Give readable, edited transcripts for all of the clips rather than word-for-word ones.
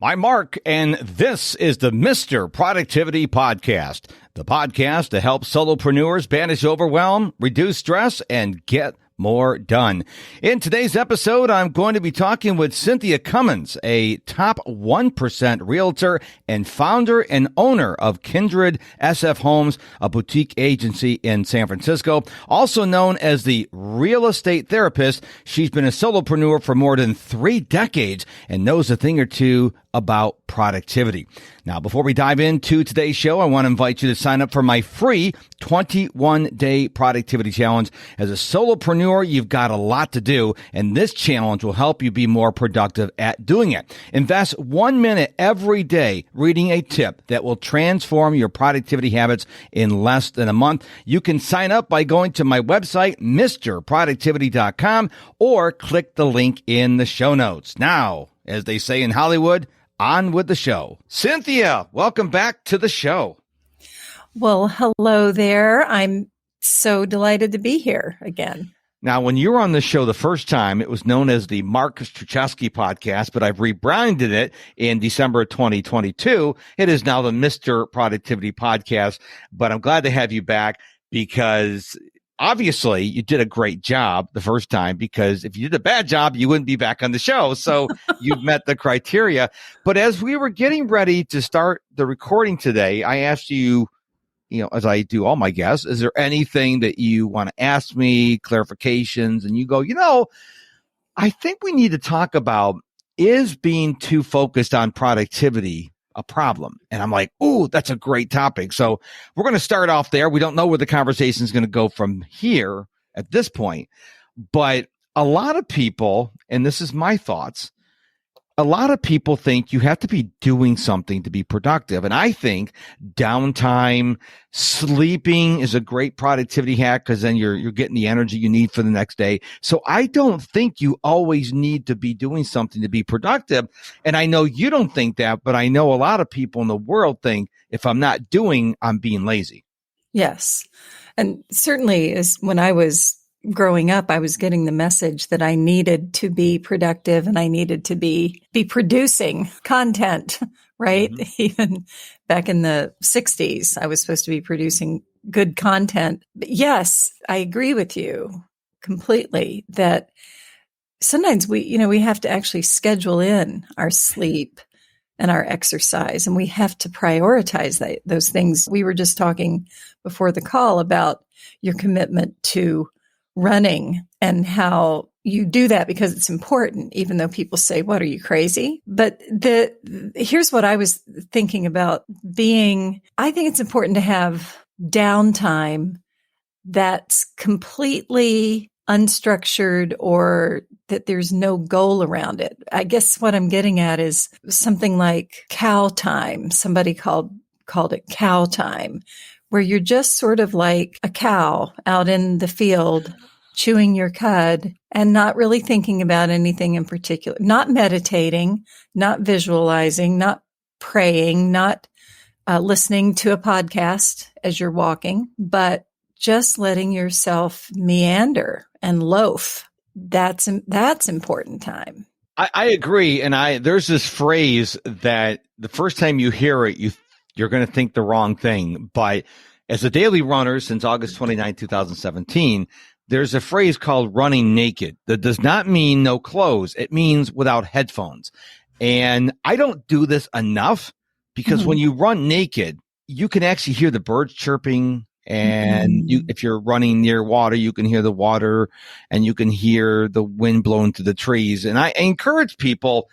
I'm Mark, and this is the Mr. Productivity Podcast, the podcast to help solopreneurs banish overwhelm, reduce stress, and get more done. In today's episode, I'm going to be talking with Cynthia Cummins, a top 1% realtor and founder and owner of Kindred SF Homes, a boutique agency in San Francisco. Also known as the real estate therapist, she's been a solopreneur for more than 3 decades and knows a thing or two about productivity. Now, before we dive into today's show, I want to invite you to sign up for my free 21-day productivity challenge. As a solopreneur, you've got a lot to do, and this challenge will help you be more productive at doing it. Invest 1 minute every day reading a tip that will transform your productivity habits in less than a month. You can sign up by going to my website, mrproductivity.com, or click the link in the show notes. Now, as they say in Hollywood, on with the show. Cynthia, welcome back to the show. Well, hello there. I'm so delighted to be here again. Now, when you were on the show the first time, it was known as the Mark STRUCZEWSKI podcast, but I've rebranded it in December of 2022. It is now the Mr. Productivity Podcast, but I'm glad to have you back because obviously you did a great job the first time, because if you did a bad job, you wouldn't be back on the show. So you've met the criteria. But as we were getting ready to start the recording today, I asked you, as I do all my guests, is there anything that you want to ask me, clarifications? And you go, I think we need to talk about, is being too focused on productivity a problem? And I'm like, ooh, that's a great topic. So we're going to start off there. We don't know where the conversation is going to go from here at this point, but a lot of people, and this is my thoughts, a lot of people think you have to be doing something to be productive. And I think downtime, sleeping is a great productivity hack, because then you're getting the energy you need for the next day. So I don't think you always need to be doing something to be productive. And I know you don't think that, but I know a lot of people in the world think if I'm not doing, I'm being lazy. Yes. And certainly as when I was growing up, I was getting the message that I needed to be productive and I needed to be producing content, right? Mm-hmm. Even back in the 60s, I was supposed to be producing good content. But yes, I agree with you completely that sometimes we have to actually schedule in our sleep and our exercise, and we have to prioritize those things. We were just talking before the call about your commitment to running and how you do that because it's important, even though people say, what, are you crazy? But here's what I was thinking about I think it's important to have downtime that's completely unstructured or that there's no goal around it. I guess what I'm getting at is something like cow time. Somebody called it cow time, where you're just sort of like a cow out in the field chewing your cud and not really thinking about anything in particular, not meditating, not visualizing, not praying, not listening to a podcast as you're walking, but just letting yourself meander and loaf. That's important time. I agree. And there's this phrase that the first time you hear it, you're going to think the wrong thing. But as a daily runner since August 29, 2017, there's a phrase called running naked. That does not mean no clothes. It means without headphones. And I don't do this enough, because when you run naked, you can actually hear the birds chirping. And if you're running near water, you can hear the water and you can hear the wind blowing through the trees. And I encourage people,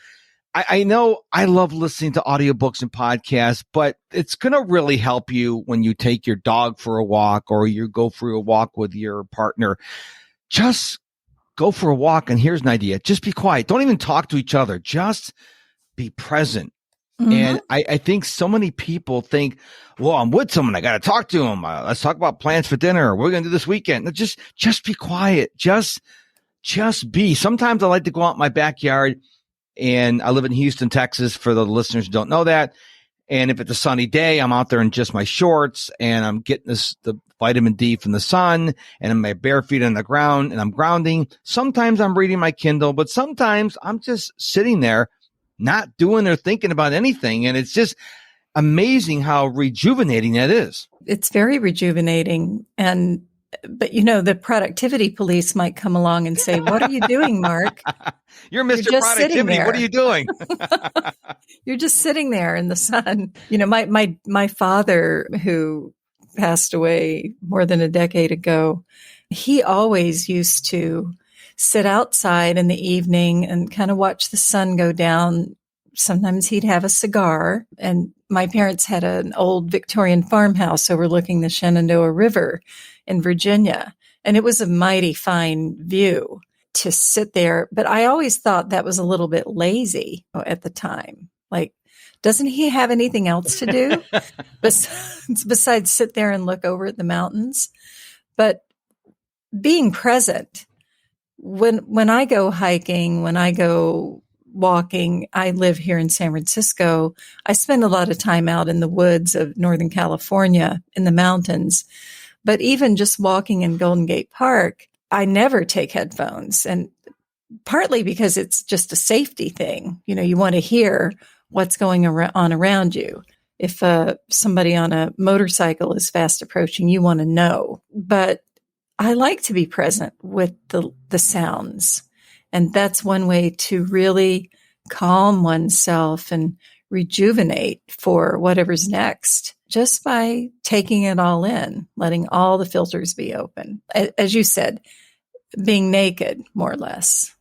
I know I love listening to audiobooks and podcasts, but it's going to really help you when you take your dog for a walk or you go for a walk with your partner. Just go for a walk. And here's an idea. Just be quiet. Don't even talk to each other. Just be present. Mm-hmm. And I think so many people think, well, I'm with someone, I got to talk to them. Let's talk about plans for dinner. What we're going to do this weekend. No, just be quiet. Just be. Sometimes I like to go out in my backyard, and I live in Houston, Texas, for the listeners who don't know that. And if it's a sunny day, I'm out there in just my shorts and I'm getting the vitamin D from the sun, and I'm my bare feet on the ground and I'm grounding. Sometimes I'm reading my Kindle, but sometimes I'm just sitting there not doing or thinking about anything. And it's just amazing how rejuvenating that is. It's very rejuvenating. But the productivity police might come along and say, "What are you doing, Mark? You're Mr. Productivity. What are you doing?" You're just sitting there in the sun. My father, who passed away more than a decade ago, he always used to sit outside in the evening and kind of watch the sun go down. Sometimes he'd have a cigar, and my parents had an old Victorian farmhouse overlooking the Shenandoah River in Virginia. And it was a mighty fine view to sit there. But I always thought that was a little bit lazy at the time. Like, doesn't he have anything else to do besides sit there and look over at the mountains? But being present, when I go hiking, when I go walking, I live here in San Francisco. I spend a lot of time out in the woods of Northern California in the mountains. But even just walking in Golden Gate Park, I never take headphones. And partly because it's just a safety thing. You want to hear what's going on around you. If somebody on a motorcycle is fast approaching, you want to know. But I like to be present with the sounds. And that's one way to really calm oneself and rejuvenate for whatever's next, just by taking it all in, letting all the filters be open. As you said, being naked, more or less.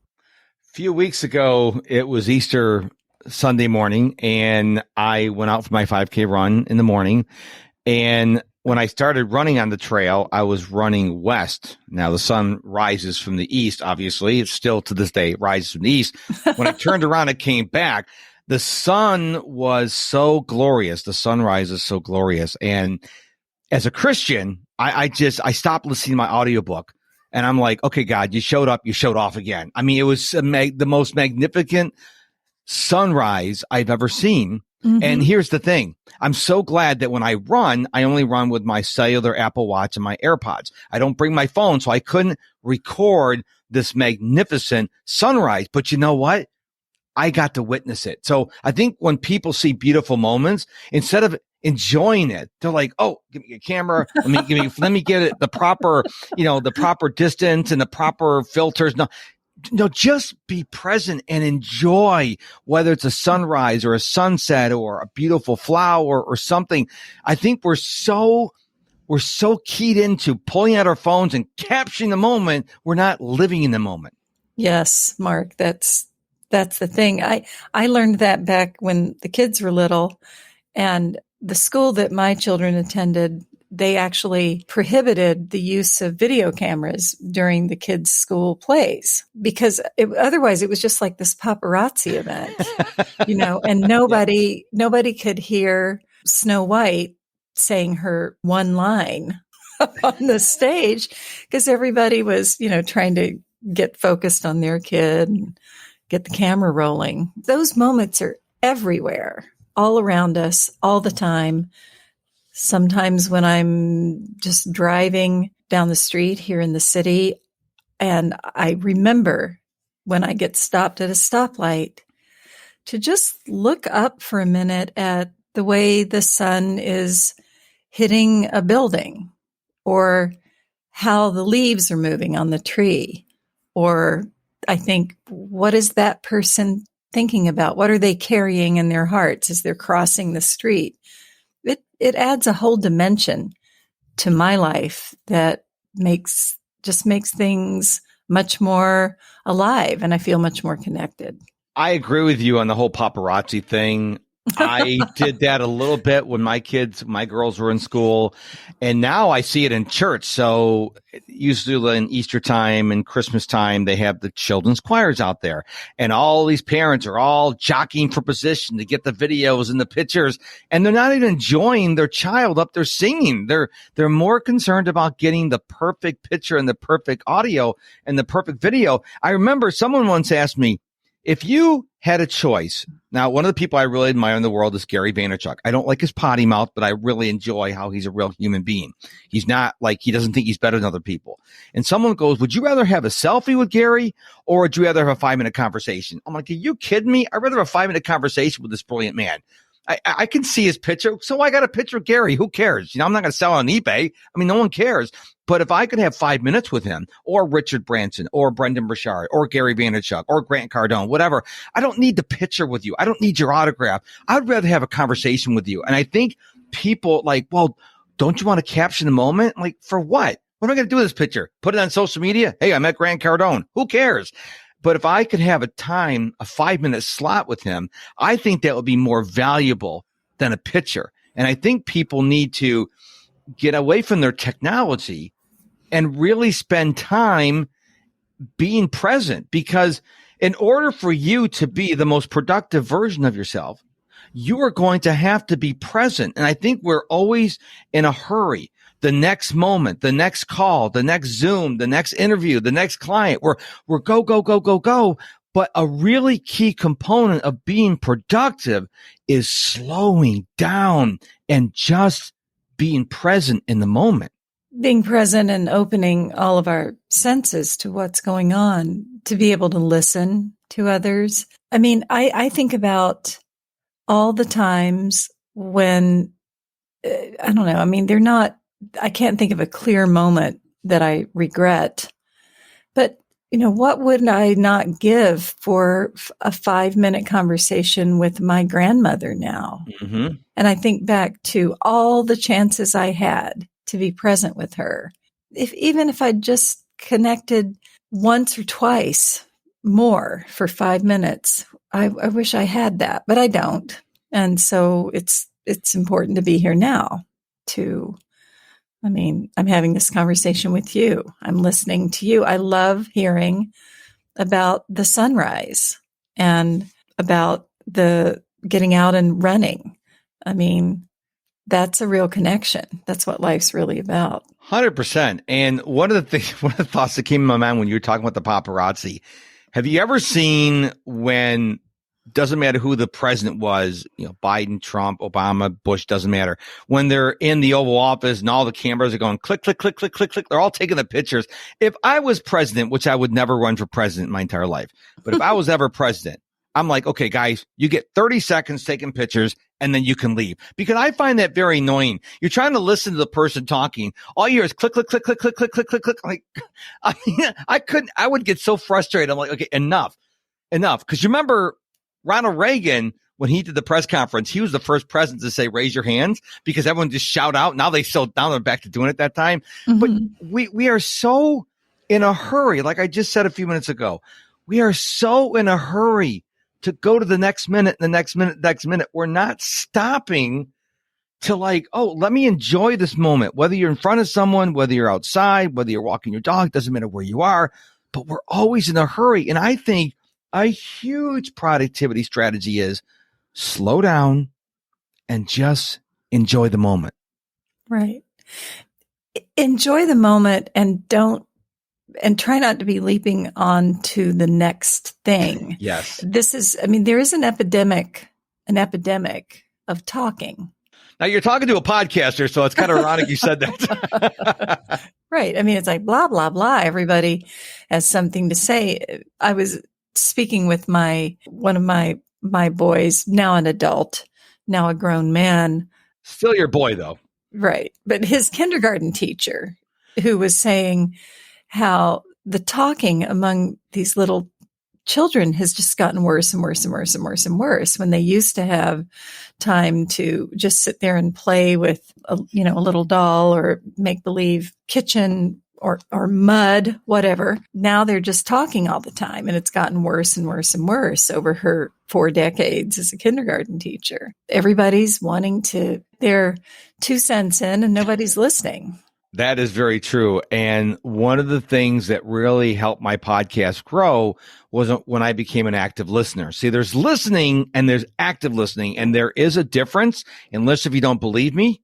A few weeks ago, it was Easter Sunday morning, and I went out for my 5K run in the morning. And when I started running on the trail, I was running west. Now, the sun rises from the east, obviously. It's still to this day, it rises from the east. When I turned around and came back, the sun was so glorious. The sunrise is so glorious. And as a Christian, I stopped listening to my audiobook. And I'm like, okay, God, you showed up, you showed off again. I mean, it was the most magnificent sunrise I've ever seen. Mm-hmm. And here's the thing. I'm so glad that when I run, I only run with my cellular Apple Watch and my AirPods. I don't bring my phone, so I couldn't record this magnificent sunrise. But you know what? I got to witness it. So I think when people see beautiful moments, instead of enjoying it, they're like, "Oh, give me a camera. Let me get it the proper, the proper distance and the proper filters." No, just be present and enjoy, whether it's a sunrise or a sunset or a beautiful flower or something. I think we're so keyed into pulling out our phones and capturing the moment. We're not living in the moment. Yes, Mark, that's the thing. I learned that back when the kids were little, and the school that my children attended, they actually prohibited the use of video cameras during the kids' school plays because otherwise it was just like this paparazzi event, and nobody could hear Snow White saying her one line on the stage because everybody was, trying to get focused on their kid and get the camera rolling. Those moments are everywhere, all around us, all the time. Sometimes when I'm just driving down the street here in the city, and I remember when I get stopped at a stoplight to just look up for a minute at the way the sun is hitting a building, or how the leaves are moving on the tree, or I think, what is that person thinking about? What are they carrying in their hearts as they're crossing the street? It adds a whole dimension to my life that makes things much more alive, and I feel much more connected. I agree with you on the whole paparazzi thing. I did that a little bit when my girls were in school, and now I see it in church. So usually in Easter time and Christmas time, they have the children's choirs out there, and all these parents are all jockeying for position to get the videos and the pictures, and they're not even enjoying their child up there singing. They're more concerned about getting the perfect picture and the perfect audio and the perfect video. I remember someone once asked me, If you had a choice, now one of the people I really admire in the world is Gary Vaynerchuk. I don't like his potty mouth, but I really enjoy how he's a real human being. He's not like, he doesn't think he's better than other people. And someone goes, would you rather have a selfie with Gary or would you rather have a 5-minute conversation? I'm like, are you kidding me? I'd rather have a 5-minute conversation with this brilliant man. I can see his picture. So I got a picture of Gary. Who cares? I'm not going to sell on eBay. I mean, no one cares. But if I could have 5 minutes with him or Richard Branson or Brendan Burchard or Gary Vaynerchuk or Grant Cardone, whatever, I don't need the picture with you. I don't need your autograph. I'd rather have a conversation with you. And I think people like, well, don't you want to capture the moment? Like, for what? What am I going to do with this picture? Put it on social media? Hey, I met Grant Cardone. Who cares? But if I could have a 5-minute slot with him, I think that would be more valuable than a picture. And I think people need to get away from their technology and really spend time being present, because in order for you to be the most productive version of yourself, you are going to have to be present. And I think we're always in a hurry. The next moment, the next call, the next Zoom, the next interview, the next client, we're go, go, go, go, go. But a really key component of being productive is slowing down and just being present in the moment. Being present and opening all of our senses to what's going on, to be able to listen to others. I mean, I think about all the times when, I don't know, I mean, I can't think of a clear moment that I regret, but what would I not give for a 5-minute conversation with my grandmother now? Mm-hmm. And I think back to all the chances I had to be present with her. Even if I just connected once or twice more for 5 minutes, I wish I had that, but I don't. And so it's important to be here now I'm having this conversation with you. I'm listening to you. I love hearing about the sunrise and about the getting out and running. I mean, that's a real connection. That's what life's really about. 100%. And one of the thoughts that came in my mind when you were talking about the paparazzi, have you ever seen when, doesn't matter who the president was, Biden, Trump, Obama, Bush, doesn't matter. When they're in the Oval Office and all the cameras are going click, click, click, click, click, click, they're all taking the pictures. If I was president, which I would never run for president in my entire life, but if I was ever president, I'm like, okay, guys, you get 30 seconds taking pictures and then you can leave. Because I find that very annoying. You're trying to listen to the person talking. All you hear is click, click, click, click, click, click, click, click, click. Like, I would get so frustrated. I'm like, okay, enough. Because you remember Ronald Reagan, when he did the press conference, he was the first president to say, raise your hands, because everyone just shout out. Now they're back to doing it that time. Mm-hmm. But we are so in a hurry. Like I just said a few minutes ago, we are so in a hurry to go to the next minute, the next minute, next minute. We're not stopping to like, oh, let me enjoy this moment. Whether you're in front of someone, whether you're outside, whether you're walking your dog, doesn't matter where you are, but we're always in a hurry. And I think a huge productivity strategy is slow down and just enjoy the moment. Right. Enjoy the moment and try not to be leaping on to the next thing. Yes. There is an epidemic of talking. Now you're talking to a podcaster, so it's kind of ironic you said that. Right. I mean, it's like blah, blah, blah. Everybody has something to say. I was speaking with one of my boys, now an adult, now a grown man. Still your boy, though. Right. But his kindergarten teacher, who was saying how the talking among these little children has just gotten worse and worse and worse and worse and worse, when they used to have time to just sit there and play with a little doll or make believe kitchen or mud, whatever. Now they're just talking all the time, and it's gotten worse and worse and worse over her 4 decades as a kindergarten teacher. Everybody's wanting to their 2 cents in, and nobody's listening. That is very true. And one of the things that really helped my podcast grow was when I became an active listener. See, there's listening and there's active listening, and there is a difference. Unless if you don't believe me,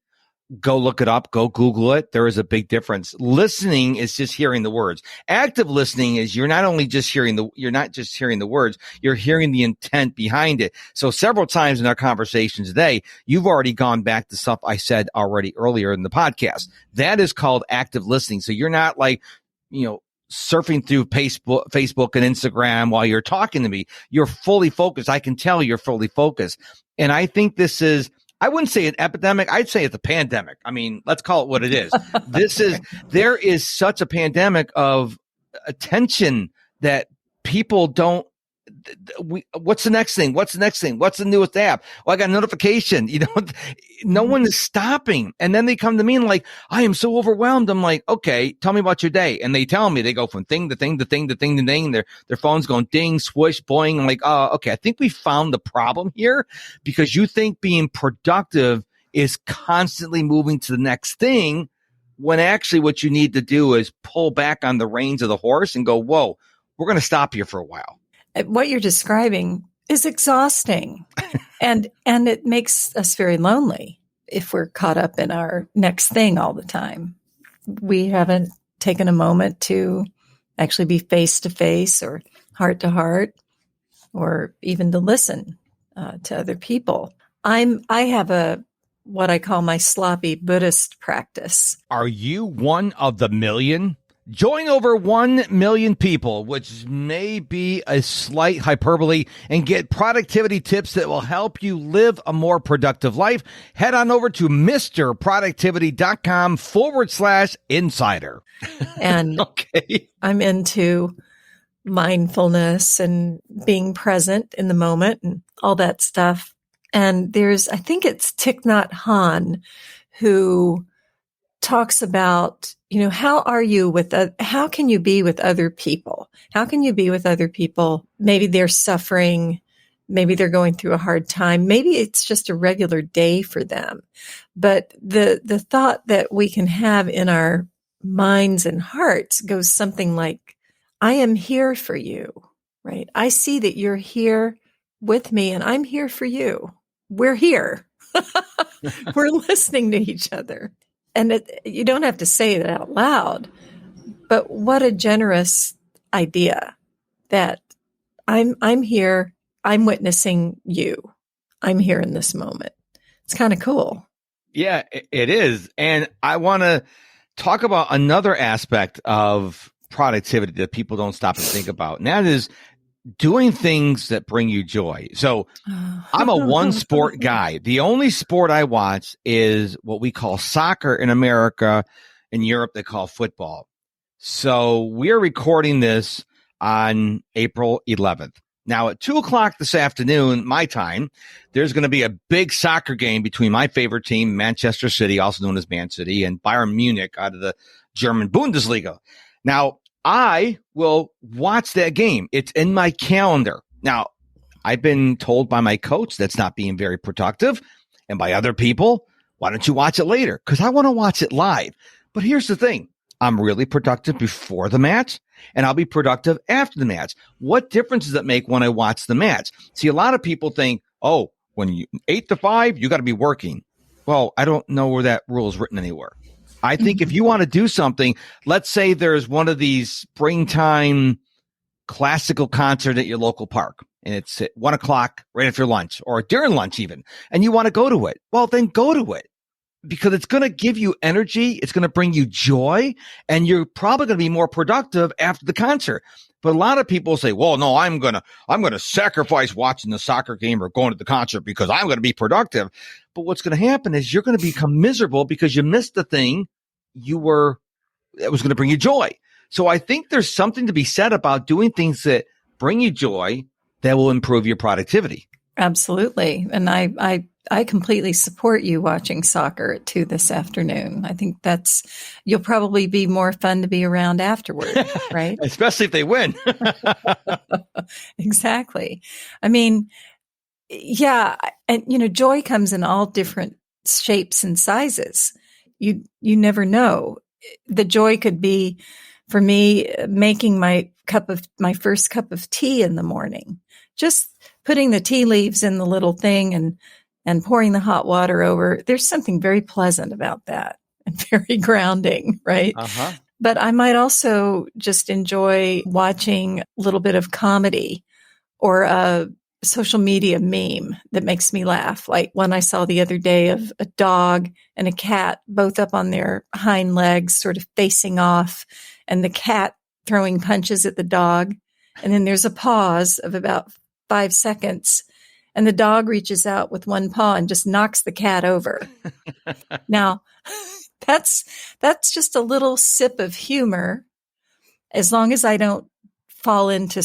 go look it up, go Google it. There is a big difference. Listening is just hearing the words. Active listening is you're not just hearing the words, you're hearing the intent behind it. So several times in our conversation today, you've already gone back to stuff I said already earlier in the podcast. That is called active listening. So you're not like, surfing through Facebook and Instagram while you're talking to me. You're fully focused. I can tell you're fully focused. And I think this is, I wouldn't say an epidemic. I'd say it's a pandemic. I mean, let's call it what it is. There is such a pandemic of attention that people don't, what's the next thing? What's the next thing? What's the newest app? Well, I got a notification. No one is stopping. And then they come to me and like, I am so overwhelmed. I'm like, okay, tell me about your day. And they tell me, they go from thing to thing to thing to thing to thing. Their phone's going ding, swoosh, boing. I'm like, oh, okay. I think we found the problem here because you think being productive is constantly moving to the next thing when actually what you need to do is pull back on the reins of the horse and go, whoa, we're going to stop here for a while. What you're describing is exhausting and it makes us very lonely if we're caught up in our next thing all the time. We haven't taken a moment to actually be face to face or heart to heart or even to listen to other people. I have what I call my sloppy Buddhist practice. Are you one of the million? Join over 1 million people, which may be a slight hyperbole, and get productivity tips that will help you live a more productive life. Head on over to MrProductivity.com/insider. And okay. I'm into mindfulness and being present in the moment and all that stuff. And I think it's Thich Nhat Hanh who talks about, how can you be with other people? How can you be with other people? Maybe they're suffering. Maybe they're going through a hard time. Maybe it's just a regular day for them. But the thought that we can have in our minds and hearts goes something like, I am here for you, right? I see that you're here with me and I'm here for you. We're here. We're listening to each other. And you don't have to say it out loud, but what a generous idea that I'm here. I'm witnessing you. I'm here in this moment. It's kind of cool. Yeah, it is. And I want to talk about another aspect of productivity that people don't stop and think about. And that is doing things that bring you joy. So I'm a one sport guy. The only sport I watch is what we call soccer in America. In Europe, they call football. So we're recording this on April 11th. Now at 2:00 this afternoon, my time, there's going to be a big soccer game between my favorite team, Manchester City, also known as Man City, and Bayern Munich out of the German Bundesliga. Now, I will watch that game. It's in my calendar. Now, I've been told by my coach that's not being very productive, and by other people, why don't you watch it later? Because I want to watch it live. But here's the thing. I'm really productive before the match, and I'll be productive after the match. What difference does it make when I watch the match? See, a lot of people think, oh, when you 8 to 5, you got to be working. Well, I don't know where that rule is written anywhere. I think if you want to do something, let's say there's one of these springtime classical concert at your local park, and it's at 1:00 right after lunch or during lunch even, and you want to go to it. Well, then go to it because it's going to give you energy. It's going to bring you joy, and you're probably going to be more productive after the concert. But a lot of people say, well, no, I'm going to sacrifice watching the soccer game or going to the concert because I'm going to be productive. But what's going to happen is you're going to become miserable because you missed the thing that was going to bring you joy. So I think there's something to be said about doing things that bring you joy that will improve your productivity. Absolutely. And I completely support you watching soccer at 2 this afternoon. I think you'll probably be more fun to be around afterward, right? Especially if they win. Exactly. I mean, yeah. And, joy comes in all different shapes and sizes. You never know. The joy could be, for me, making my first cup of tea in the morning, just putting the tea leaves in the little thing and and pouring the hot water over. There's something very pleasant about that and very grounding, right? Uh-huh. But I might also just enjoy watching a little bit of comedy or a social media meme that makes me laugh. Like one I saw the other day of a dog and a cat both up on their hind legs, sort of facing off, and the cat throwing punches at the dog. And then there's a pause of about 5 seconds, and the dog reaches out with one paw and just knocks the cat over. Now, that's just a little sip of humor, as long as I don't fall into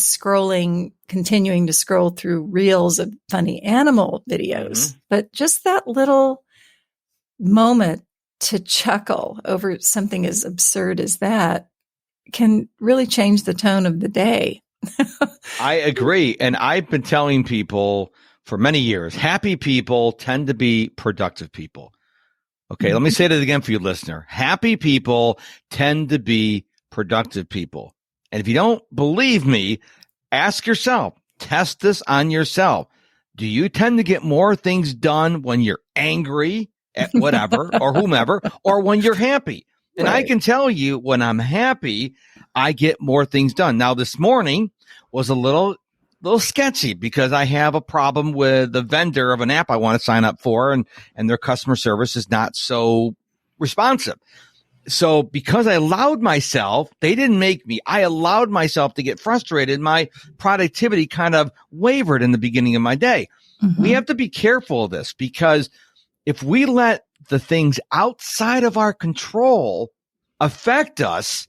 continuing to scroll through reels of funny animal videos. Mm-hmm. But just that little moment to chuckle over something as absurd as that can really change the tone of the day. I agree. And I've been telling people for many years, happy people tend to be productive people. Okay, let me say that again for you, listener. Happy people tend to be productive people. And if you don't believe me, ask yourself, test this on yourself. Do you tend to get more things done when you're angry at whatever or whomever, or when you're happy? And right. I can tell you, when I'm happy, I get more things done. Now, this morning was a little sketchy because I have a problem with the vendor of an app I want to sign up for, and their customer service is not so responsive. So because I allowed myself, they didn't make me, I allowed myself to get frustrated. My productivity kind of wavered in the beginning of my day. Mm-hmm. We have to be careful of this, because if we let the things outside of our control affect us,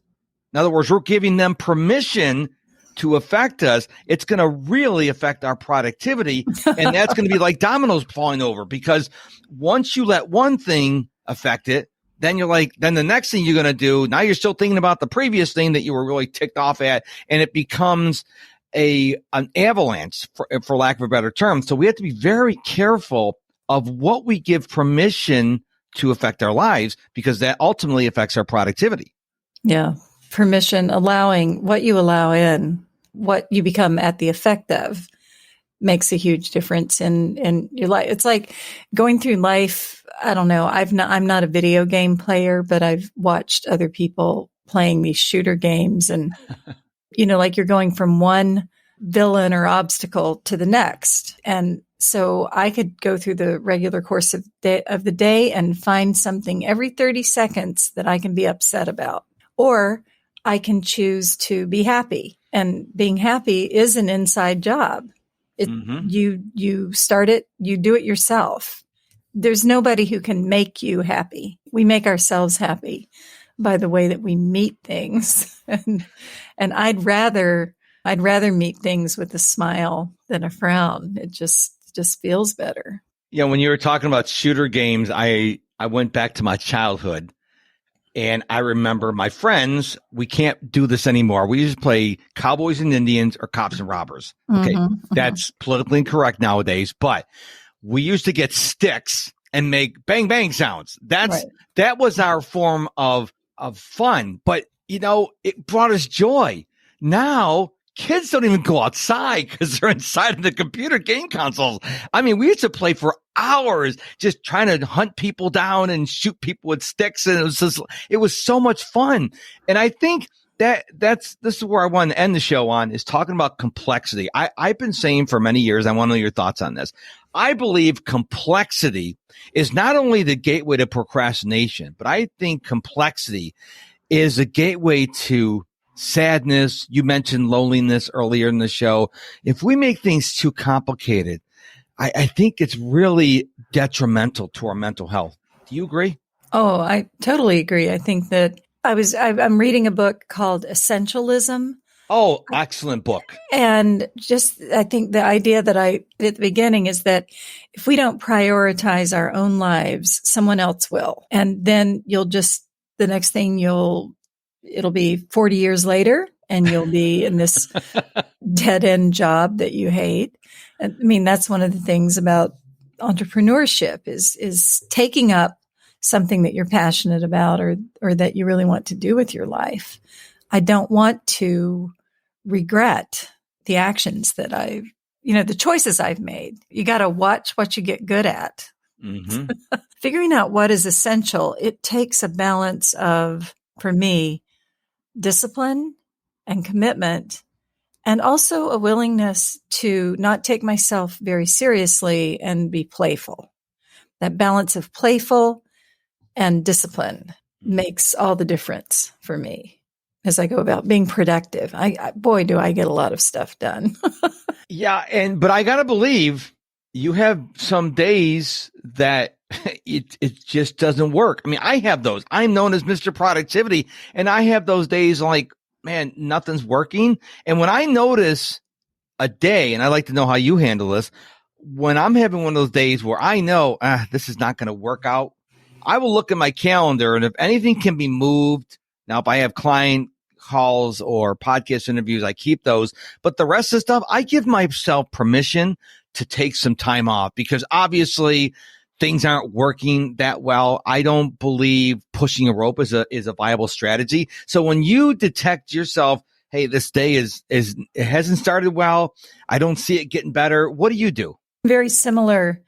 in other words, we're giving them permission to affect us, it's going to really affect our productivity. And that's going to be like dominoes falling over, because once you let one thing affect it, then then the next thing you're going to do, now you're still thinking about the previous thing that you were really ticked off at, and it becomes an avalanche, for lack of a better term. So we have to be very careful of what we give permission to affect our lives, because that ultimately affects our productivity. Yeah. Permission, allowing what you allow in, what you become at the effect of, makes a huge difference in your life. It's like going through life. I don't know. I'm not a video game player, but I've watched other people playing these shooter games, and, like you're going from one villain or obstacle to the next. And so I could go through the regular course of the day and find something every 30 seconds that I can be upset about, or I can choose to be happy. And being happy is an inside job. You start it, you do it yourself. There's nobody who can make you happy. We make ourselves happy by the way that we meet things. And I'd rather meet things with a smile than a frown. It just feels better. Yeah, when you were talking about shooter games, I went back to my childhood. And I remember my friends, we can't do this anymore. We used to play Cowboys and Indians or Cops and Robbers. Okay, that's politically incorrect nowadays, but we used to get sticks and make bang, bang sounds. That was our form of fun, but it brought us joy. Now, kids don't even go outside because they're inside of the computer game consoles. I mean, we used to play for hours just trying to hunt people down and shoot people with sticks. And it was so much fun. And I think this is where I want to end the show on, is talking about complexity. I've been saying for many years, I want to know your thoughts on this. I believe complexity is not only the gateway to procrastination, but I think complexity is a gateway to sadness. You mentioned loneliness earlier in the show. If we make things too complicated, I think it's really detrimental to our mental health. Do you agree? Oh, I totally agree. I think that I'm reading a book called Essentialism. Oh, excellent book. And I think the idea that at the beginning is that if we don't prioritize our own lives, someone else will. And then the next thing it'll be 40 years later, and you'll be in this dead end job that you hate. I mean, that's one of the things about entrepreneurship is taking up something that you're passionate about or that you really want to do with your life. I don't want to regret the actions that I've the choices I've made. You got to watch what you get good at. Mm-hmm. Figuring out what is essential, it takes a balance of, for me, discipline and commitment, and also a willingness to not take myself very seriously and be playful. That balance of playful and discipline makes all the difference for me as I go about being productive. Boy, do I get a lot of stuff done. Yeah. But I got to believe you have some days that it just doesn't work. I mean, I have those. I'm known as Mr. Productivity, and I have those days like, man, nothing's working. And when I notice a day, and I like to know how you handle this, when I'm having one of those days where I know this is not going to work out, I will look at my calendar, and if anything can be moved, now if I have client calls or podcast interviews, I keep those. But the rest of the stuff, I give myself permission to take some time off, because obviously things aren't working that well. I don't believe pushing a rope is a viable strategy. So when you detect yourself, hey, this day it hasn't started well, I don't see it getting better, what do you do? Very similar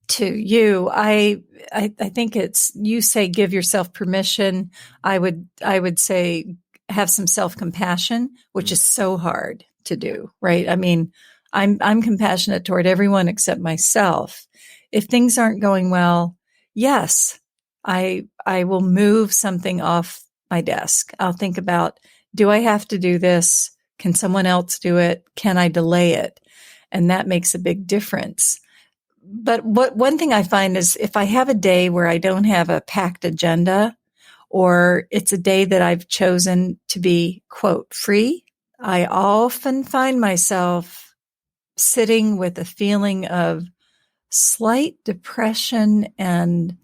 to you. I think it's, you say give yourself permission. I would say have some self-compassion, which is so hard to do, right? I mean, I'm compassionate toward everyone except myself. If things aren't going well, yes, I will move something off my desk. I'll think about, do I have to do this? Can someone else do it? Can I delay it? And that makes a big difference. But one thing I find is if I have a day where I don't have a packed agenda, or it's a day that I've chosen to be, quote, free, I often find myself sitting with a feeling of slight depression and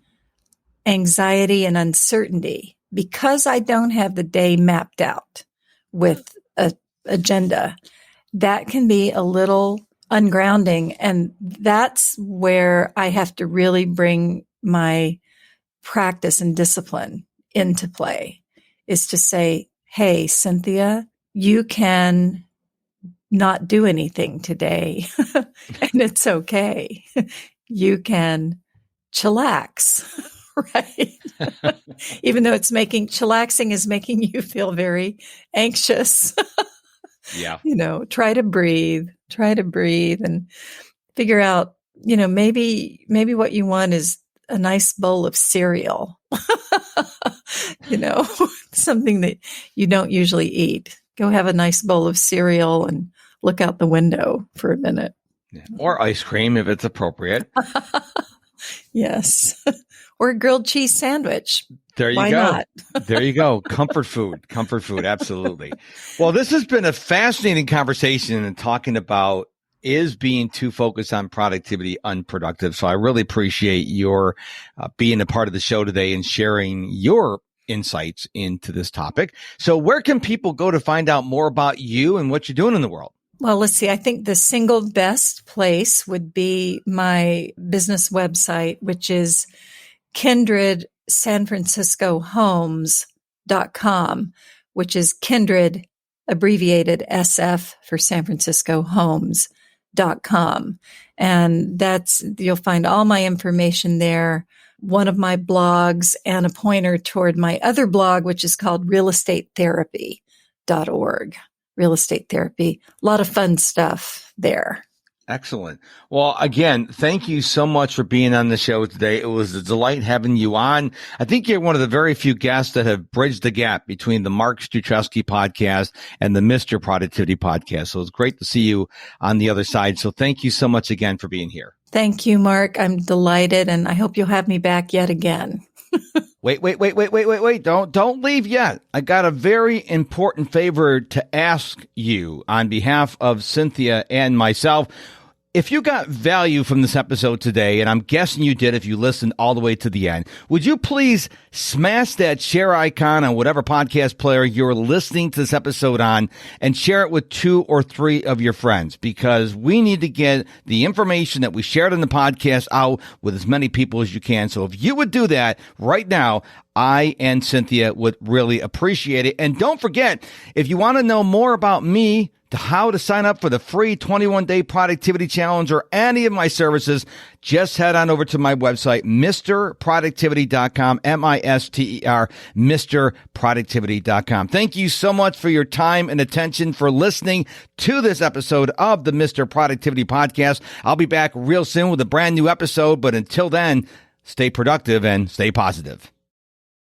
anxiety and uncertainty because I don't have the day mapped out with an agenda. That can be a little ungrounding. And that's where I have to really bring my practice and discipline into play, is to say, hey, Cynthia, you can not do anything today and it's okay. You can chillax, right? Even though chillaxing is making you feel very anxious. Yeah. Try to breathe and figure out, maybe what you want is a nice bowl of cereal, something that you don't usually eat. Go have a nice bowl of cereal and look out the window for a minute. Yeah. Or ice cream if it's appropriate. Yes. Or a grilled cheese sandwich. There you Why go. Not? There you go. Comfort food. Absolutely. Well, this has been a fascinating conversation and talking about, is being too focused on productivity unproductive? So I really appreciate your being a part of the show today and sharing your insights into this topic. So where can people go to find out more about you and what you're doing in the world? Well, let's see. I think the single best place would be my business website, which is Kindred San Francisco Homes.com, which is Kindred, abbreviated SF for San Francisco Homes.com. And you'll find all my information there. One of my blogs and a pointer toward my other blog, which is called realestatetherapy.org. Real estate therapy. A lot of fun stuff there. Excellent. Well, again, thank you so much for being on the show today. It was a delight having you on. I think you're one of the very few guests that have bridged the gap between the Mark STRUCZEWSKI podcast and the Mr. Productivity podcast. So it's great to see you on the other side. So thank you so much again for being here. Thank you, Mark. I'm delighted, and I hope you'll have me back yet again. Wait. Don't leave yet. I got a very important favor to ask you on behalf of Cynthia and myself. If you got value from this episode today, and I'm guessing you did if you listened all the way to the end, would you please smash that share icon on whatever podcast player you're listening to this episode on and share it with 2 or 3 of your friends, because we need to get the information that we shared in the podcast out with as many people as you can. So if you would do that right now, I and Cynthia would really appreciate it. And don't forget, if you want to know more about me, how to sign up for the free 21-day productivity challenge or any of my services, just head on over to my website, MrProductivity.com, MISTER, MrProductivity.com. Thank you so much for your time and attention, for listening to this episode of the Mr. Productivity Podcast. I'll be back real soon with a brand new episode, but until then, stay productive and stay positive.